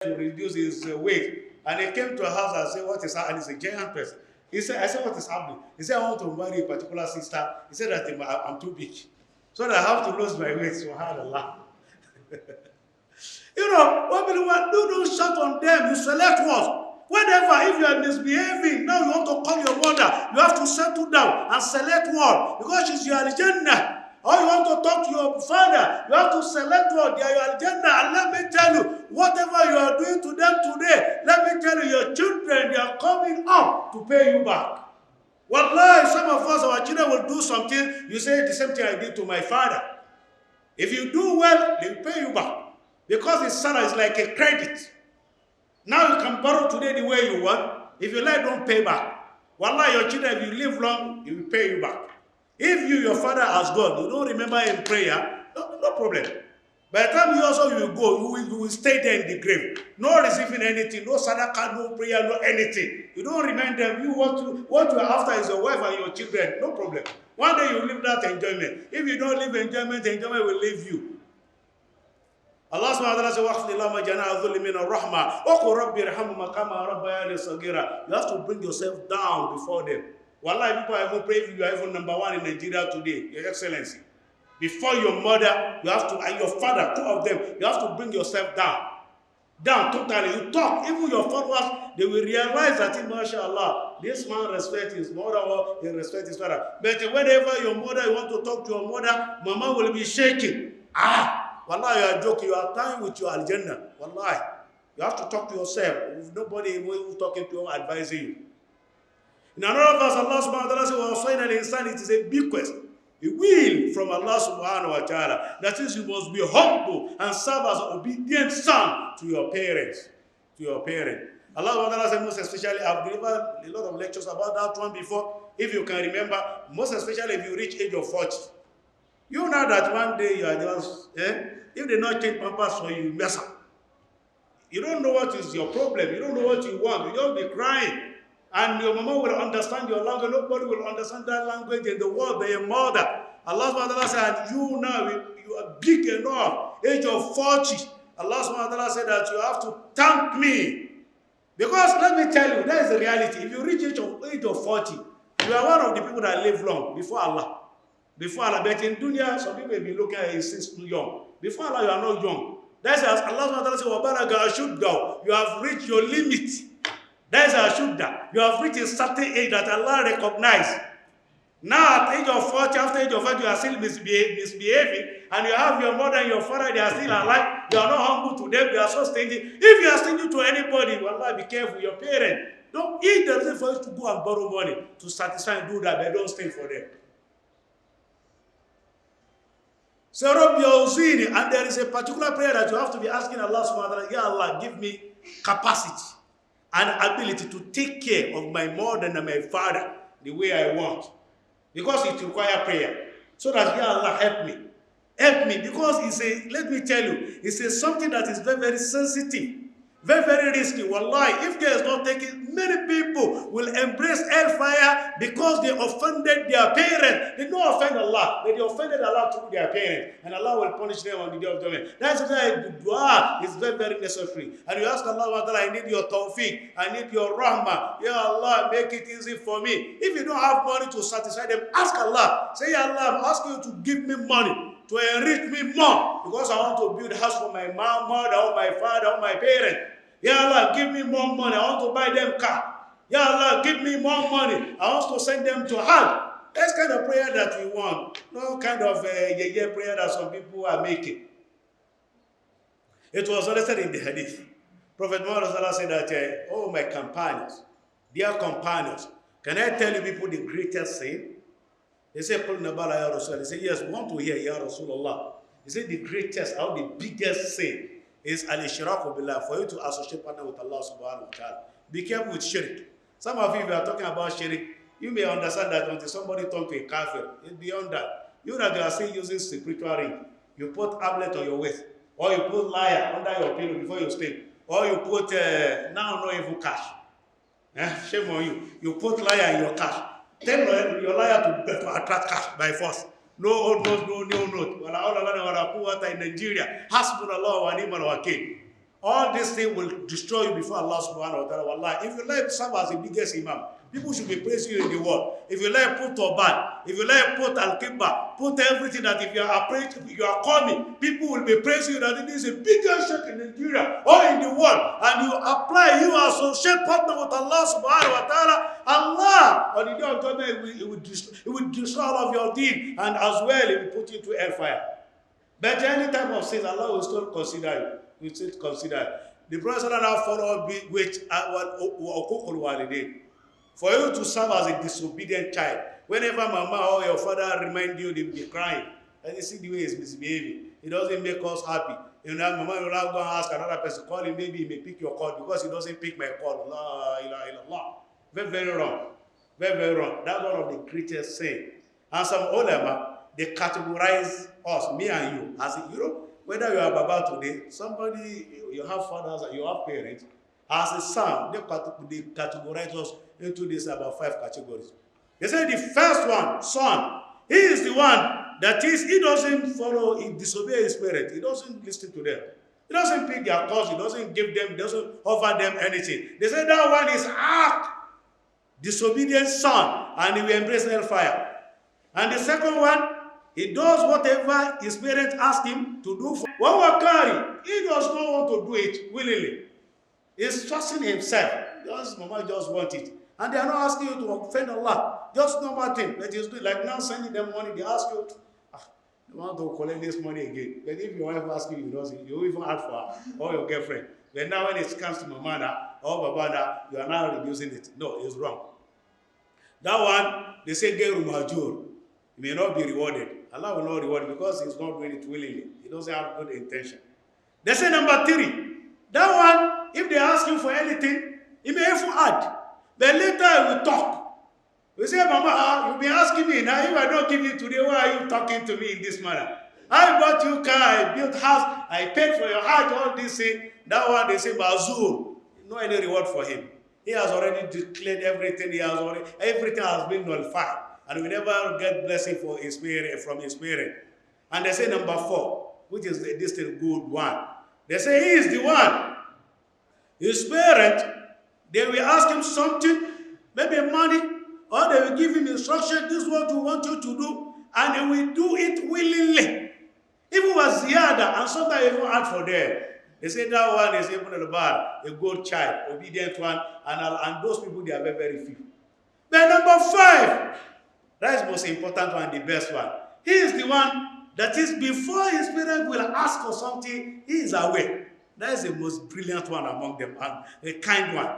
to reduce his weight. And he came to a house and said, what is happening? And he's a giant person. I said, what is happening? He said, I want to marry a particular sister. He said that I'm too big. So that I have to lose my weight. So subhanallah. You know, what people want, don't shout on them. You select what? Whenever, if you are misbehaving, now you want to call your mother, you have to settle down and select one. Because she's your Al-Jannah. Or you want to talk to your father, you have to select one. They are your Al-Jannah. And let me tell you, whatever you are doing to them today, let me tell you, your children, they are coming up to pay you back. Wallahi, some of us, our children will do something, you say the same thing I did to my father. If you do well, they will pay you back. Because his salary is like a credit. Now you can borrow today the way you want. If you like, don't pay back. Wallahi, your children, if you live long, he will pay you back. If your father has gone, you don't remember in prayer, no problem. By the time you will go, you will stay there in the grave. No receiving anything, no sadaqah, no prayer, no anything. You don't remind them. What you are after is your wife and your children. No problem. One day you will live that enjoyment. If you don't live enjoyment, the enjoyment will leave you. Allah subhanahu wa ta'ala says, وَأَخْفِضْ جَنَاحَ الذُّلِّ مِنَ الرَّحْمَةِ وَقُلْ رَبِّ ارْحَمْهُمَا كَمَا رَبَّيَانِي صَغِيرًا. You have to bring yourself down before them. Wallahi, people are even praying you are even number one in Nigeria today, Your Excellency. Before your mother, you have to, and your father, two of them, you have to bring yourself down. Down totally. You talk, even your followers, they will realize that, mashallah, this man respects his mother or he respects his father. But whenever your mother, you want to talk to your mother, mama will be shaking. Wallahi, you are joking. You are tying with your Al-Jannah. Wallahi. You have to talk to yourself. If nobody who is talking to you, advising you. In another verse, Allah subhanahu wa ta'ala says, it is a bequest, a will from Allah subhanahu wa ta'ala. That is, you must be humble and serve as an obedient son to your parents. To your parent. Allah subhanahu wa ta'ala says, most especially, I've delivered a lot of lectures about that one before. If you can remember, most especially if you reach age of 40. You know that one day you are just, if they not change pampers for you, you mess up. You don't know what is your problem. You don't know what you want. You just be crying. And your mama will understand your language. Nobody will understand that language in the world but your mother. Allah subhanahu wa ta'ala said, you now, you are big enough, age of 40. Allah subhanahu wa ta'ala said that you have to thank me. Because let me tell you, that is the reality. If you reach age of 40, you are one of the people that live long before Allah. Before Allah, but in dunya, some people will be looking at you since too young. Before Allah, you are not young. That's as Allah says, you have reached your limit. That's a shudda. You have reached a certain age that Allah recognizes. Now, at age of 40, after age of 40, you are still misbehaving, and you have your mother and your father, they are still alive. You are not humble to them, they are so stingy. If you are stingy to anybody, Allah, be careful, your parents. Don't eat them for you to go and borrow money to satisfy and do that, but don't stay for them. So, and there is a particular prayer that you have to be asking Allah subhanahu wa ta'ala, Ya Allah, give me capacity and ability to take care of my mother and my father the way I want. Because it requires prayer. So that, Ya Allah, help me. Help me. Because let me tell you, it's something that is very, very sensitive. Very, very risky. Wallahi, if there is not taken, many people will embrace hellfire because they offended their parents. They don't offend Allah, but they offended Allah through their parents. And Allah will punish them on the day of judgment. That's why the dua is very, very necessary. And you ask Allah, I need your tawfiq, I need your rahmah. Ya Allah, make it easy for me. If you don't have money to satisfy them, ask Allah. Say, Ya Allah, I'm asking you to give me money to enrich me more, because I want to build a house for my mother, or my father, or my parents. Ya Allah, give me more money. I want to buy them car. Ya Allah, give me more money. I want to send them to Hajj. That's kind of prayer that we want. No kind of prayer that some people are making. It was listed in the hadith. Prophet Muhammad said that, oh my companions, dear companions, can I tell you people the greatest sin? They say, They say, yes, we want to hear, Ya Rasulullah. He said the greatest, or the biggest sin is al-ishraku billah, for you to associate partner with Allah subhanahu wa ta'ala. Be careful with shirk. Some of you, if you are talking about shirk, you may understand that until somebody turns to a kafir. It's beyond that. You know that you are still using spiritual ring. You put amulet on your waist, or you put liar under your pillow before you sleep, or you put now no evil cash. Shame on you. You put liar in your cash. Tell your liar to attract cash by force. No old note, no new note. In Nigeria, Hasbunallah wa ni'mal wakeel. All these things will destroy you before Allah subhanahu wa ta'ala. Wallahi, if you like to serve as the biggest imam, people should be praising you in the world. If you like put turban, if you like put al-kibba, put everything that if you are approaching, you are coming, people will be praising you that it is the biggest sheikh in Nigeria or in the world. And you apply, you associate partner with Allah subhanahu wa ta'ala. Allah, on the day of judgment, it will destroy all of your deed, and as well, it will put you into hellfire. But any type of sin, Allah will still consider you. We still consider. The Prophet followed with for you to serve as a disobedient child. Whenever mama or your father remind you, they will be crying. And you see the way he's misbehaving. It doesn't make us happy. You know, mama will not go and ask another person, call him, maybe he may pick your call because he doesn't pick my call. La ilaha illallah. Very, very wrong. Very, very wrong. That's one of the greatest sins. And some ulama, they categorize us, me and you, as a, you know, whether you are Baba today, somebody, you have fathers, you have parents, as a son, they categorize us into this about 5 categories. They say the first one, son, he is the one that is, he doesn't follow, he disobeys his parents, he doesn't listen to them. He doesn't pick their calls, he doesn't give them, he doesn't offer them anything. They say that one is disobedient son, and he will embrace hellfire. And the second one, he does whatever his parents ask him to do. When Wakari, he does not want to do it willingly. He's trusting himself. Just mama just want it. And they are not asking you to offend Allah. Just normal thing. But he's doing, like now sending them money, they ask you, you want to collect this money again. But if your wife asks you, you even ask for her or your girlfriend. But now when it comes to mama or baba, you are now reducing it. No, it's wrong. That one, they say, Geru Majur. He may not be rewarded. Allah will not reward him because he's not doing it willingly. He doesn't have good intention. They say number 3. That one, if they ask him for anything, he may even add. Then later he will talk. We say, Mama, you'll be asking me now, if I don't give you today, why are you talking to me in this manner? I bought you car, I built house, I paid for your house, all this thing. That one, they say, Mazur. No any reward for him. He has already declared everything. Everything has been nullified. And we never get blessing for his parent, from his parent. And they say number 4, which is this good one. They say he is the one. His parent, they will ask him something, maybe money, or they will give him instruction, this is what we want you to do, and he will do it willingly. Even was ziyada, and sometimes even add for them. They say that one is even a good child, obedient one, and those people, they are very, very few. But number 5, that is the most important one, the best one. He is the one that is before his parents will ask for something, he is aware. That is the most brilliant one among them, and a kind one.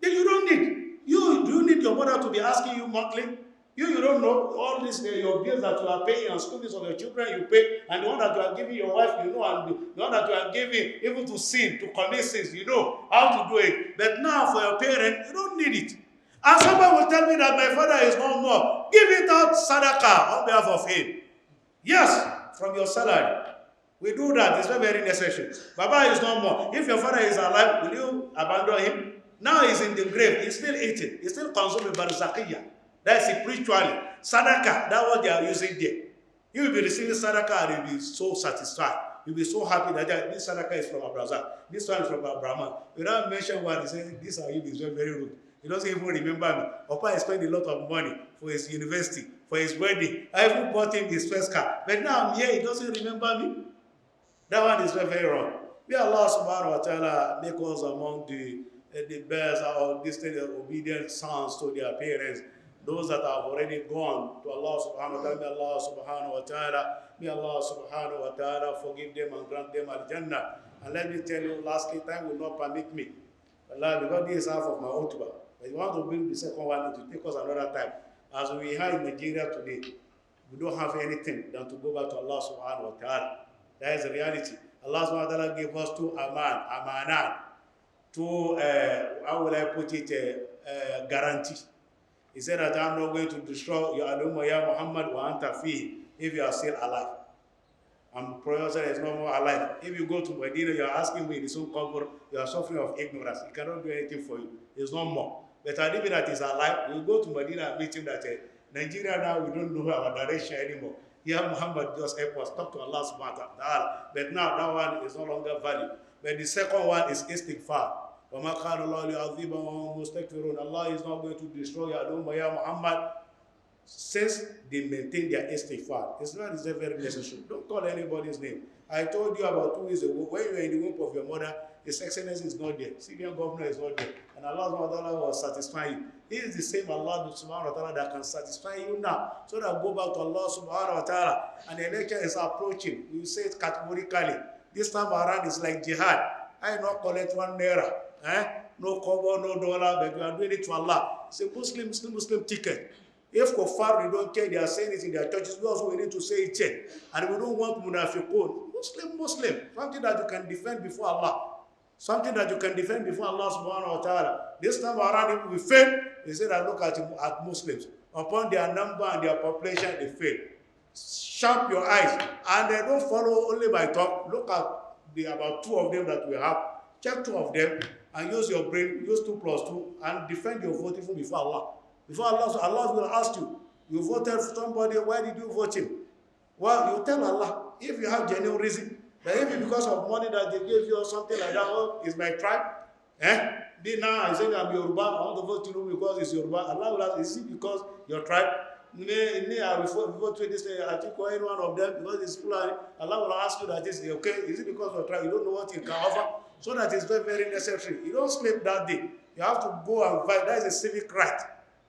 Then you don't need. Do you need your mother to be asking you monthly? You don't know all this, your bills that you are paying and school fees of your children you pay, and the one that you are giving your wife, you know, and the one that you are giving even to sin, to commit sins, you know how to do it. But now for your parents, you don't need it. And somebody will tell me that my father is no more. Give it out sadaqah on behalf of him. Yes, from your salary. We do that. It's very, very necessary. Baba is no more. If your father is alive, will you abandon him? Now he's in the grave. He's still eating. He's still consuming barzakiyah. That's spiritually. Sadaqah, that's what they are using there. You will be receiving sadaqah and you'll be so satisfied. You'll be so happy that this sadaqah is from Abrazak. This one is from Abraham. You don't mention what he says. This are you is very, very rude. He doesn't even remember me. Papa spent a lot of money for his university, for his wedding. I even bought him his first car. But now I'm here, he doesn't remember me. That one is very, very wrong. May Allah subhanahu wa ta'ala make us among the best or distant obedient sons to their parents. Those that have already gone to Allah subhanahu wa ta'ala, may Allah subhanahu wa ta'ala forgive them and grant them al-Jannah. And let me tell you, lastly, time will not permit me. Allah, because this is half of my khutbah. But you want to bring the second one, it will take us another time. As we have in Nigeria today, we don't have anything than to go back to Allah subhanahu wa ta'ala. That is the reality. Allah subhanahu wa ta'ala gave us 2 amanat, 2, how will I put it, guarantee. He said that I'm not going to destroy your Alumma ya Muhammad wa anta fi if you are still alive. And Prophet is no more alive. If you go to Medina, you are asking me in his own comfort, you are suffering of ignorance. He cannot do anything for you. There's no more. But I believe that he's alive. We go to Medina and meet him that Nigeria now, we don't know our direction anymore. Here Muhammad just help us talk to Allah subhanahu wa ta'ala. But now that one is no longer valid. But the second one is istighfar. وَمَا كَانَ اللَّهُ لِيُعَذِّبَهُمْ وَهُمْ مُسْتَغْفِرُونَ. Allah is not going to destroy your Ummah, ya Muhammad, since they maintain their istighfar. It's not very necessary. Don't call anybody's name. I told you about 2 years ago, when you were in the womb of your mother, His Excellency is not there. Syrian governor is not there. And Allah subhanahu wa ta'ala was satisfying you. He is the same Allah subhanahu wa ta'ala that can satisfy you now. So that go back to Allah subhanahu wa ta'ala. And the election is approaching. You say it categorically. This time around is like jihad. I not collect 1 naira. No kobo, no dollar, but we are doing it to Allah. It's a Muslim ticket. If Kofar, they don't care, they are saying it in their churches, we also need to say it here. And we don't want munafiqun. Muslim. Something that you can defend before Allah. Something that you can defend before Allah subhanahu wa ta'ala. This time around, if we fail, they say that look at Muslims. Upon their number and their population, they fail. Sharp your eyes. And they don't follow only by talk. Look at the about 2 of them that we have. Check 2 of them and use your brain, use 2 plus 2 and defend your vote even before Allah. Before Allah, so Allah will ask you, you voted for somebody, why did you vote him? Well, you tell Allah, if you have genuine reason, that if it's because of money that they gave you or something like that, oh, it's my tribe, now I say I'm Yoruba, I want to vote you because it's Yoruba. Allah will ask, is it because your tribe? I will vote to this, I think any one of them, because it's Fulani. Allah will ask you that is okay, is it because of your tribe? You don't know what you can offer, so that is very, very necessary. You don't sleep that day. You have to go and fight. That is a civic right.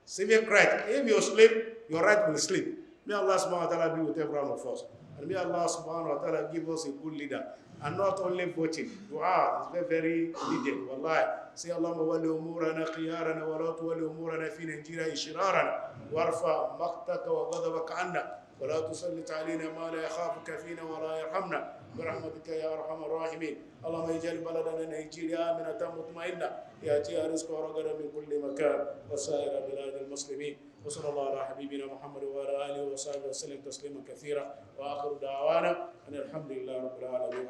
Civic right. If you sleep, your right will sleep. May Allah subhanahu wa ta'ala be with every one of us. And may Allah subhanahu wa ta'ala give us a good leader. And not only voting. Dua is very, very needed. Wallahi. Say Allahumma wali umurana khiyarana wa la tuwali umurana fi Nigeria ishirarana. Warfa maqtaka wa ghadabaka anna. ولا تسلط علينا ما لا يخافك فينا ولا يرحمنا برحمتك يا ارحم الراحمين اللهم اجعل بلدنا نيجيريا آمنة مطمئنة ياتيها رزقها رغدا من كل مكان وسائر بلاد المسلمين وصلى الله على حبيبنا محمد وعلى اله وصحبه وسلم تسليما كثيرا واخر دعوانا ان الحمد لله رب العالمين.